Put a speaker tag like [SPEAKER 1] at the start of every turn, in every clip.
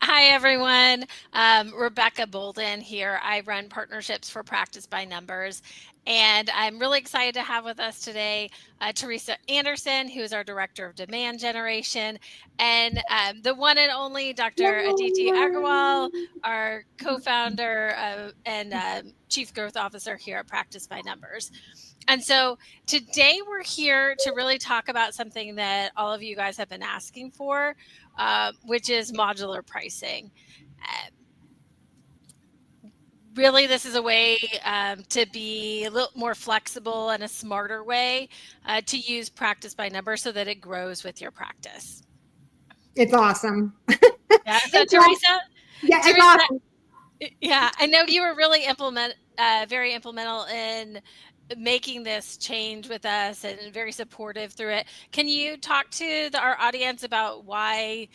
[SPEAKER 1] Hi, everyone. Rebecca Bolden here. I run partnerships for Practice by Numbers, and I'm really excited to have with us today Teresa Anderson, who is our Director of Demand Generation, and the one and only Dr. Aditi Agarwal, our co-founder and Chief Growth Officer here at Practice by Numbers. And so today we're here to really talk about something that all of you guys have been asking for, which is modular pricing. Um, Really, this is a way to be a little more flexible and a smarter way to use practice by numbers so that it grows with your practice.
[SPEAKER 2] It's awesome.
[SPEAKER 1] Yeah. So,
[SPEAKER 2] It's awesome.
[SPEAKER 1] Teresa,
[SPEAKER 2] Yeah, it's
[SPEAKER 1] Teresa,
[SPEAKER 2] awesome.
[SPEAKER 1] yeah, I know you were really very implemental in making this change with us and very supportive through it. Can you talk to our audience about why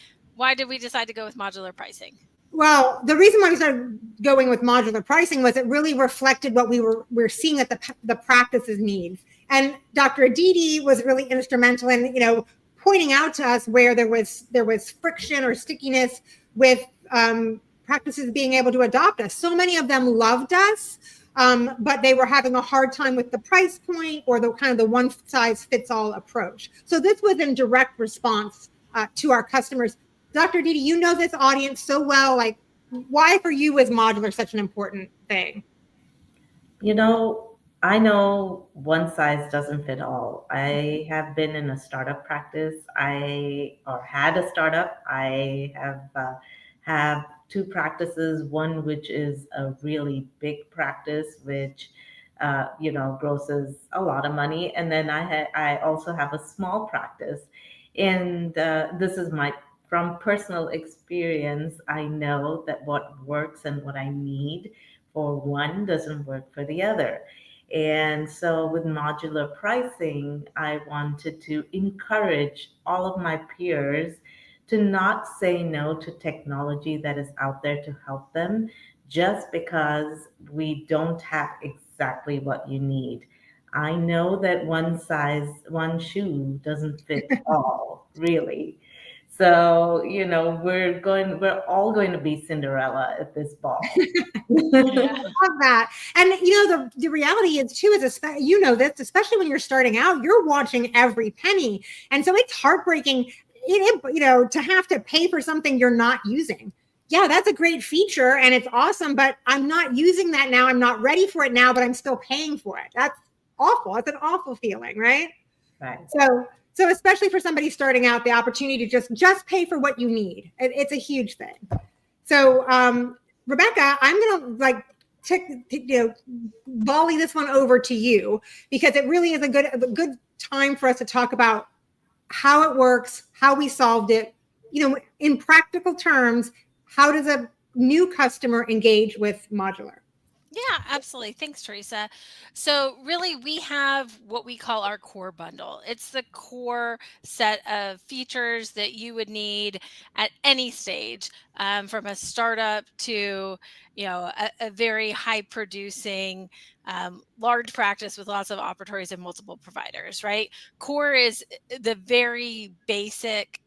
[SPEAKER 1] did we decide to go with modular pricing?
[SPEAKER 2] Well, the reason why we started going with modular pricing was it really reflected what we're seeing that the practices needs. And Dr. Aditi was really instrumental in pointing out to us where there was friction or stickiness with practices being able to adopt us. So many of them loved us, but they were having a hard time with the price point or the kind of the one size fits all approach. So this was in direct response to our customers. Dr. Didi, you know this audience so well. Like, why for you is modular such an important thing?
[SPEAKER 3] You know, I know one size doesn't fit all. I have been in a startup practice. I or had a startup. I have two practices. One which is a really big practice, which grosses a lot of money, and then I also have a small practice, and this is my from personal experience. I know that what works and what I need for one doesn't work for the other. And so with modular pricing, I wanted to encourage all of my peers to not say no to technology that is out there to help them just because we don't have exactly what you need. I know that one shoe doesn't fit all, really. So, we're all going to be Cinderella at this ball.
[SPEAKER 1] Yeah.
[SPEAKER 2] Love that. And the reality is too is this, especially when you're starting out, you're watching every penny, and so it's heartbreaking. To have to pay for something you're not using. Yeah, that's a great feature and it's awesome, but I'm not using that now. I'm not ready for it now, but I'm still paying for it. That's awful. It's an awful feeling, right?
[SPEAKER 3] Right.
[SPEAKER 2] So especially for somebody starting out, the opportunity to just pay for what you need, it's a huge thing. So, Rebecca, I'm gonna volley this one over to you because it really is a good time for us to talk about how it works, how we solved it. In practical terms, how does a new customer engage with modular?
[SPEAKER 1] Yeah, absolutely. Thanks, Teresa. So, really, we have what we call our core bundle. It's the core set of features that you would need at any stage, from a startup to, a very high producing, large practice with lots of operatories and multiple providers. Right? Core is the very basic.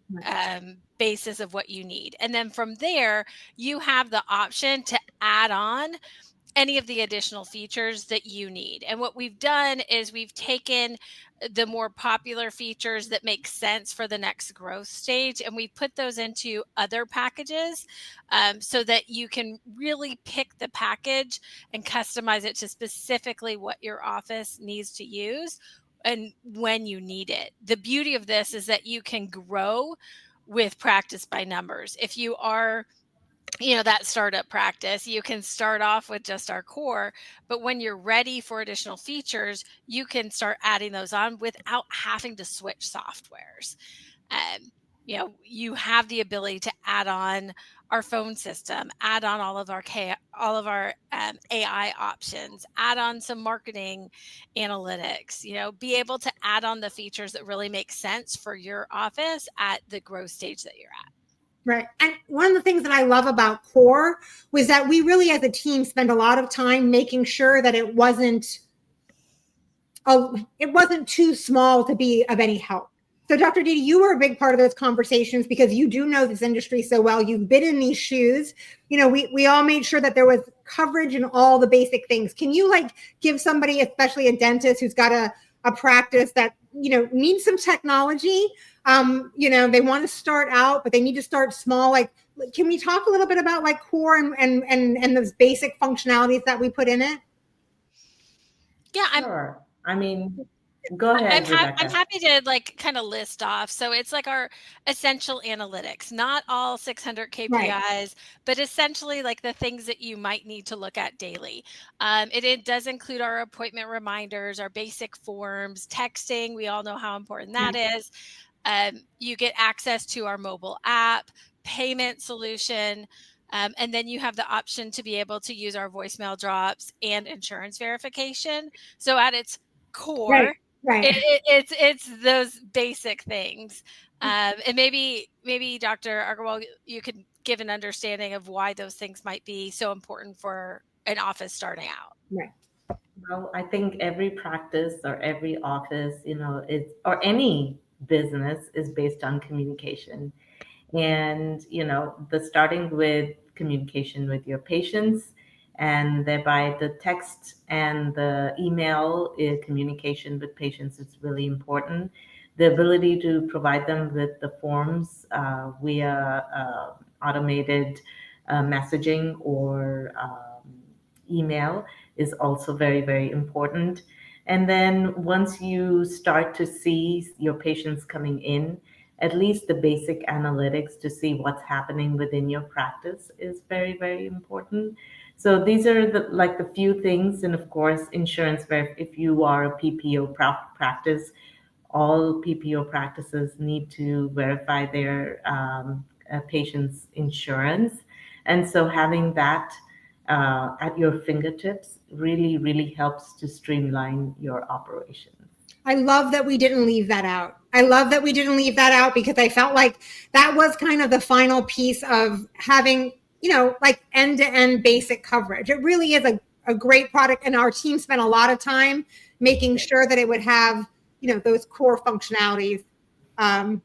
[SPEAKER 1] Basis of what you need. And then from there, you have the option to add on any of the additional features that you need. And what we've done is we've taken the more popular features that make sense for the next growth stage and we put those into other packages, so that you can really pick the package and customize it to specifically what your office needs to use and when you need it. The beauty of this is that you can grow with practice by numbers. If you are that startup practice, you can start off with just our core, but when you're ready for additional features, you can start adding those on without having to switch softwares. You have the ability to add on our phone system, add on all of our AI options, add on some marketing analytics. Be able to add on the features that really make sense for your office at the growth stage that you're at.
[SPEAKER 2] Right. And one of the things that I love about Core was that we really, as a team, spent a lot of time making sure that it wasn't too small to be of any help. So, Dr. Didi, you were a big part of those conversations because you do know this industry so well. You've been in these shoes. You know, we all made sure that there was coverage and all the basic things. Can you like give somebody, especially a dentist who's got a practice that, you know, needs some technology? You know, they want to start out, but they need to start small. Like, can we talk a little bit about like core and those basic functionalities that we put in it?
[SPEAKER 1] Yeah,
[SPEAKER 3] Sure. I mean, go ahead,
[SPEAKER 1] I'm
[SPEAKER 3] Rebecca.
[SPEAKER 1] happy to like kind of list off. So it's like our essential analytics, not all 600
[SPEAKER 2] Right.
[SPEAKER 1] KPIs, but essentially like the things that you might need to look at daily. It does include our appointment reminders, our basic forms, texting. We all know how important that
[SPEAKER 2] Right.
[SPEAKER 1] is. You get access to our mobile app, payment solution. And then you have the option to be able to use our voicemail drops and insurance verification. So at its
[SPEAKER 2] Right.
[SPEAKER 1] core,
[SPEAKER 2] Right.
[SPEAKER 1] it's those basic things. And maybe Dr. Agarwal, you could give an understanding of why those things might be so important for an office starting out.
[SPEAKER 2] Right.
[SPEAKER 3] Well, I think every practice or every office, is or any business is based on communication. And, the starting with communication with your patients, and thereby the text and the email communication with patients is really important. The ability to provide them with the forms via automated messaging or email is also very, very important. And then once you start to see your patients coming in, at least the basic analytics to see what's happening within your practice is very, very important. So these are the few things. And of course, insurance, if you are a PPO practice, all PPO practices need to verify their patient's insurance. And so having that at your fingertips really, really helps to streamline your operations.
[SPEAKER 2] I love that we didn't leave that out. I love that we didn't leave that out because I felt like that was kind of the final piece of having, you know, like end to end basic coverage. It really is a great product. And our team spent a lot of time making sure that it would have, you know, those core functionalities. Um,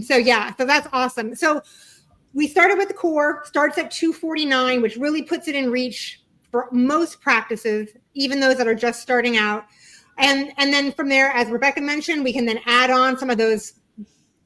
[SPEAKER 2] so, yeah, so that's awesome. So, we started with the core, starts at 249, which really puts it in reach for most practices, even those that are just starting out. And then from there, as Rebecca mentioned, we can then add on some of those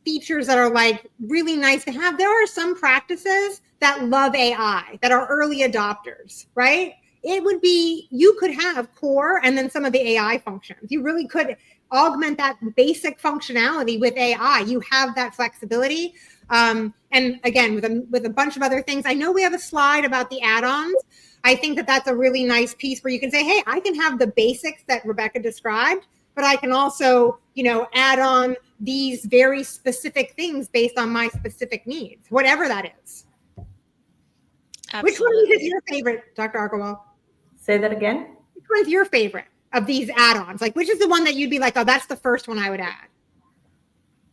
[SPEAKER 2] features that are like really nice to have. There are some practices that love AI, that are early adopters, right? It would be, you could have core and then some of the AI functions. You really could augment that basic functionality with AI. You have that flexibility. And again, with a bunch of other things, I know we have a slide about the add-ons. I think that that's a really nice piece where you can say, hey, I can have the basics that Rebecca described, but I can also, you know, add on these very specific things based on my specific needs, whatever that is. Which one is
[SPEAKER 1] Absolutely.
[SPEAKER 2] your favorite, Dr. Agarwal?
[SPEAKER 3] Say that again.
[SPEAKER 2] Which one's your favorite of these add-ons? Like, which is the one that you'd be like, oh, that's the first one I would add?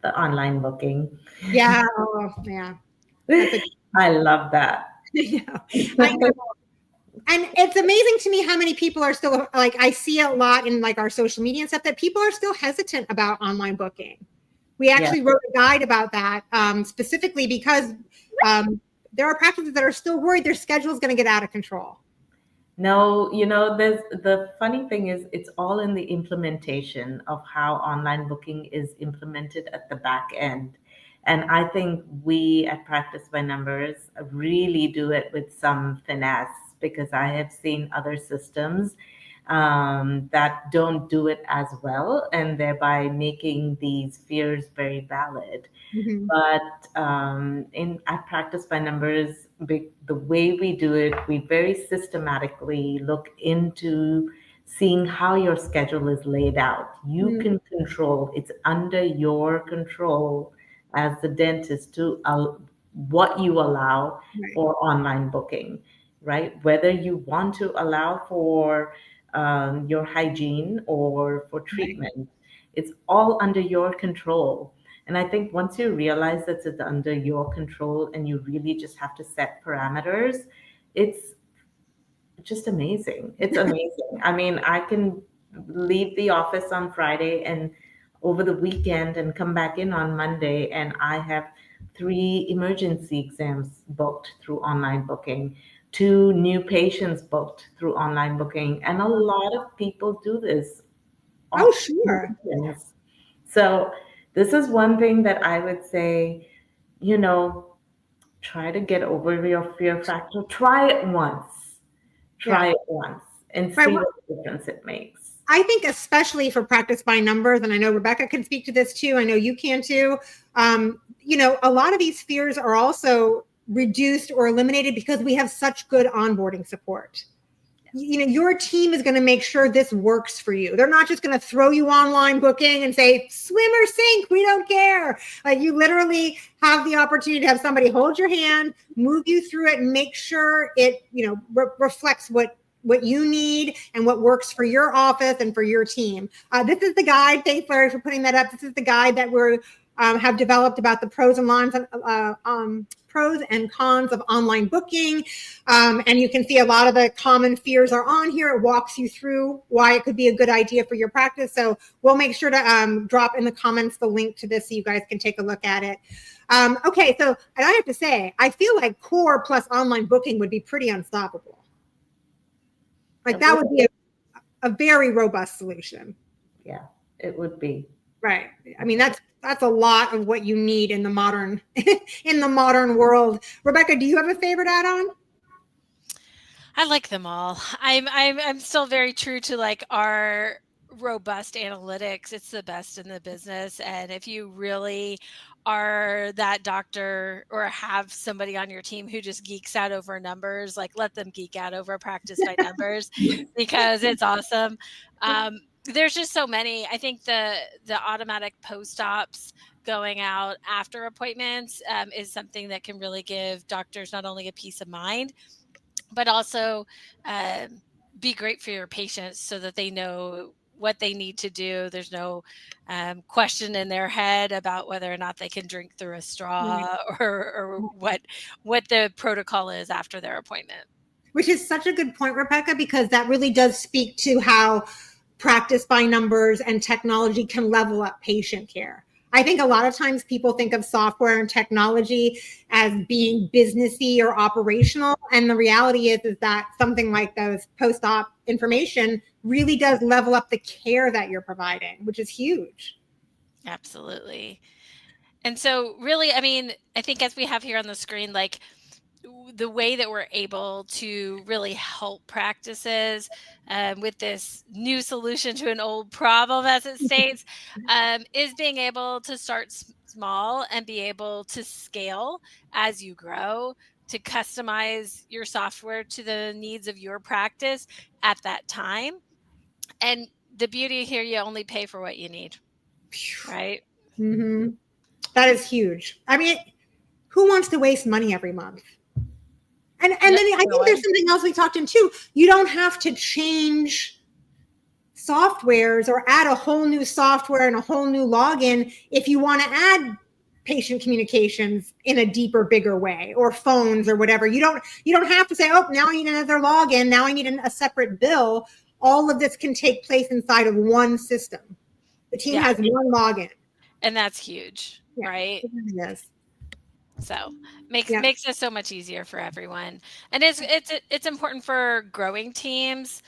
[SPEAKER 3] The online booking.
[SPEAKER 2] Yeah, oh, yeah, that's a.
[SPEAKER 3] I love that.
[SPEAKER 2] I know. And it's amazing to me how many people are still like, I see a lot in like our social media and stuff that people are still hesitant about online booking. We
[SPEAKER 3] Yeah.
[SPEAKER 2] actually wrote a guide about that specifically because there are practices that are still worried their schedule is going to get out of control.
[SPEAKER 3] No, there's the funny thing is it's all in the implementation of how online booking is implemented at the back end. And I think we at Practice by Numbers really do it with some finesse because I have seen other systems that don't do it as well, and thereby making these fears very valid.
[SPEAKER 2] Mm-hmm.
[SPEAKER 3] But in at Practice by Numbers, the way we do it, we very systematically look into seeing how your schedule is laid out. You
[SPEAKER 2] Mm-hmm.
[SPEAKER 3] can control, it's under your control as the dentist to what you allow
[SPEAKER 2] Right.
[SPEAKER 3] for online booking, right? Whether you want to allow for your hygiene or for
[SPEAKER 2] Right.
[SPEAKER 3] treatment, it's all under your control. And I think once you realize that it's under your control and you really just have to set parameters, it's just amazing. It's amazing. I mean, I can leave the office on Friday and over the weekend and come back in on Monday, and I have 3 emergency exams booked through online booking, 2 new patients booked through online booking, and a lot of people do this
[SPEAKER 2] Oh,
[SPEAKER 3] on
[SPEAKER 2] sure.
[SPEAKER 3] weekends. So this is one thing that I would say, you know, try to get over your fear factor. Try it once.
[SPEAKER 2] Yeah.
[SPEAKER 3] Try it once and
[SPEAKER 2] Right.
[SPEAKER 3] see what difference it makes.
[SPEAKER 2] I think especially for practice by numbers, and I know Rebecca can speak to this too. I know you can too. A lot of these fears are also reduced or eliminated because we have such good onboarding support. Your team is going to make sure this works for you. They're not just going to throw you online booking and say swim or sink, we don't care. Like, you literally have the opportunity to have somebody hold your hand, move you through it, and make sure it reflects what you need and what works for your office and for your team. This is the guide. Thanks, Larry, for putting that up. This is the guide that we're have developed about the pros and cons of online booking. And you can see a lot of the common fears are on here. It walks you through why it could be a good idea for your practice. So we'll make sure to drop in the comments the link to this so you guys can take a look at it. Okay, so, and I have to say, I feel like core plus online booking would be pretty unstoppable. Like, that would be a very robust solution.
[SPEAKER 3] Yeah, it would be.
[SPEAKER 2] Right. I mean, that's a lot of what you need in the modern in the modern world. Rebecca, do you have a favorite add-on?
[SPEAKER 1] I like them all. I'm still very true to like our robust analytics. It's the best in the business. And if you really are that doctor or have somebody on your team who just geeks out over numbers, like let them geek out over practice by numbers because it's awesome. There's just so many. I think the automatic post-ops going out after appointments is something that can really give doctors not only a peace of mind, but also um, be great for your patients so that they know what they need to do. There's no question in their head about whether or not they can drink through a straw or what the protocol is after their appointment.
[SPEAKER 2] Which is such a good point, Rebecca, because that really does speak to how practice by numbers and technology can level up patient care. I think a lot of times people think of software and technology as being businessy or operational. And the reality is that something like those post-op information really does level up the care that you're providing, which is huge.
[SPEAKER 1] Absolutely. And so really, I mean, I think as we have here on the screen, like the way that we're able to really help practices with this new solution to an old problem, as it states, is being able to start small and be able to scale as you grow, to customize your software to the needs of your practice at that time. And the beauty here, you only pay for what you need, right?
[SPEAKER 2] Mm-hmm. That is huge. I mean, who wants to waste money every month? And then I think there's something else we talked in too. You don't have to change softwares or add a whole new software and a whole new login if you want to add patient communications in a deeper, bigger way, or phones or whatever. You don't have to say, oh, now I need another login. Now I need a separate bill. All of this can take place inside of one system. The team has one login.
[SPEAKER 1] And that's huge, right?
[SPEAKER 2] It is.
[SPEAKER 1] So makes this so much easier for everyone, and it's important for growing teams,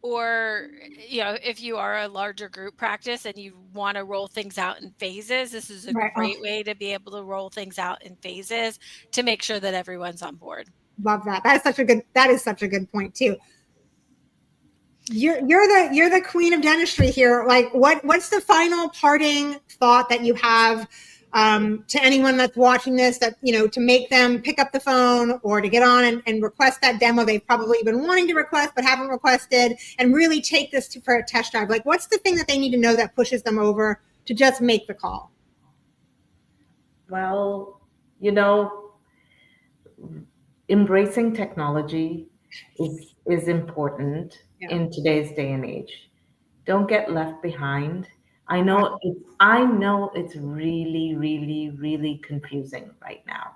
[SPEAKER 1] or if you are a larger group practice and you want to roll things out in phases. This is a great way to be able to roll things out in phases to make sure that everyone's on board.
[SPEAKER 2] Love that. That is such a good point too. You're the queen of dentistry here. Like, what's the final parting thought that you have to anyone that's watching this, that to make them pick up the phone or to get on and request that demo they've probably been wanting to request but haven't requested, and really take this for a test drive? Like, what's the thing that they need to know that pushes them over to just make the call?
[SPEAKER 3] Well, embracing technology is important in today's day and age. Don't get left behind. I know it's really, really, really confusing right now.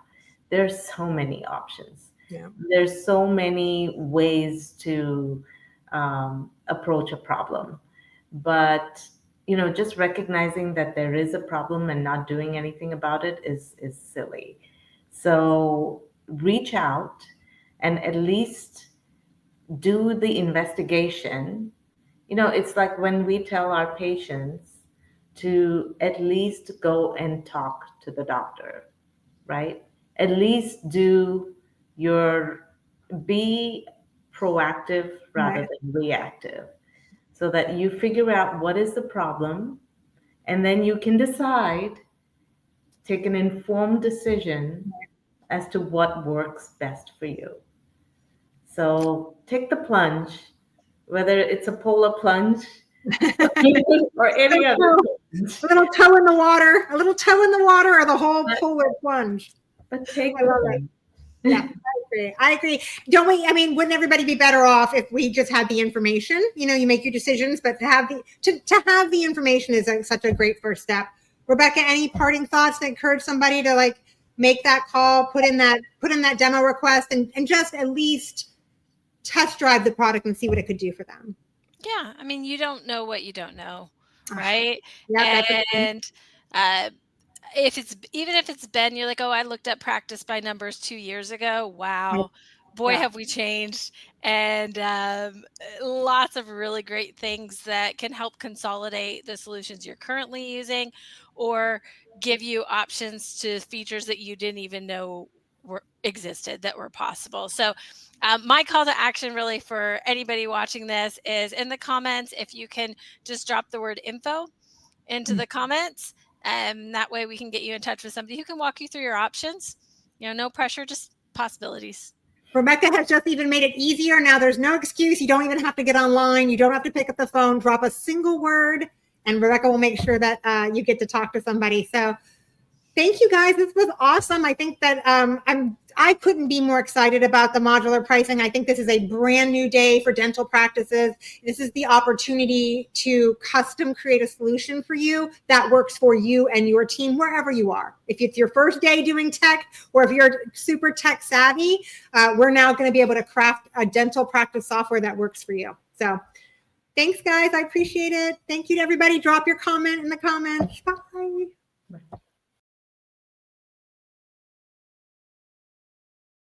[SPEAKER 3] There's so many options.
[SPEAKER 2] Yeah.
[SPEAKER 3] There's so many ways to approach a problem. But just recognizing that there is a problem and not doing anything about it is silly. So reach out and at least do the investigation. It's like when we tell our patients to at least go and talk to the doctor, right? At least do your be proactive rather
[SPEAKER 2] Right.
[SPEAKER 3] than reactive, so that you figure out what is the problem, and then you can decide, take an informed decision as to what works best for you. So take the plunge, whether it's a polar plunge or any other plunge,
[SPEAKER 2] A little toe in the water, a little toe in the water, or the whole polar plunge.
[SPEAKER 3] but take
[SPEAKER 2] I
[SPEAKER 3] the
[SPEAKER 2] love it.
[SPEAKER 3] plunge.
[SPEAKER 2] Yeah, I agree. I agree. Don't we? I mean, wouldn't everybody be better off if we just had the information? You make your decisions, but to have the information is such a great first step. Rebecca, any parting thoughts to encourage somebody to like make that call, put in that demo request, and just at least test drive the product and see what it could do for them?
[SPEAKER 1] Yeah, I mean, you don't know what you don't know,
[SPEAKER 2] Ah,
[SPEAKER 1] right?
[SPEAKER 2] yeah, that's a good one.
[SPEAKER 1] And uh, if it's even if it's been, you're like, oh, I looked up practice by numbers 2 years ago. Wow, boy,
[SPEAKER 2] Yeah.
[SPEAKER 1] have we changed! And lots of really great things that can help consolidate the solutions you're currently using, or give you options to features that you didn't even know existed that were possible. So my call to action really for anybody watching this is in the comments, if you can just drop the word info into the comments, and that way we can get you in touch with somebody who can walk you through your options. No pressure, just possibilities.
[SPEAKER 2] Rebecca has just even made it easier. Now there's no excuse. You don't even have to get online. You don't have to pick up the phone. Drop a single word, and Rebecca will make sure that you get to talk to somebody. So thank you guys. This was awesome. I think that I couldn't be more excited about the modular pricing. I think this is a brand new day for dental practices. This is the opportunity to custom create a solution for you that works for you and your team wherever you are. If it's your first day doing tech, or if you're super tech savvy, we're now going to be able to craft a dental practice software that works for you. So thanks, guys. I appreciate it. Thank you to everybody. Drop your comment in the comments. Bye.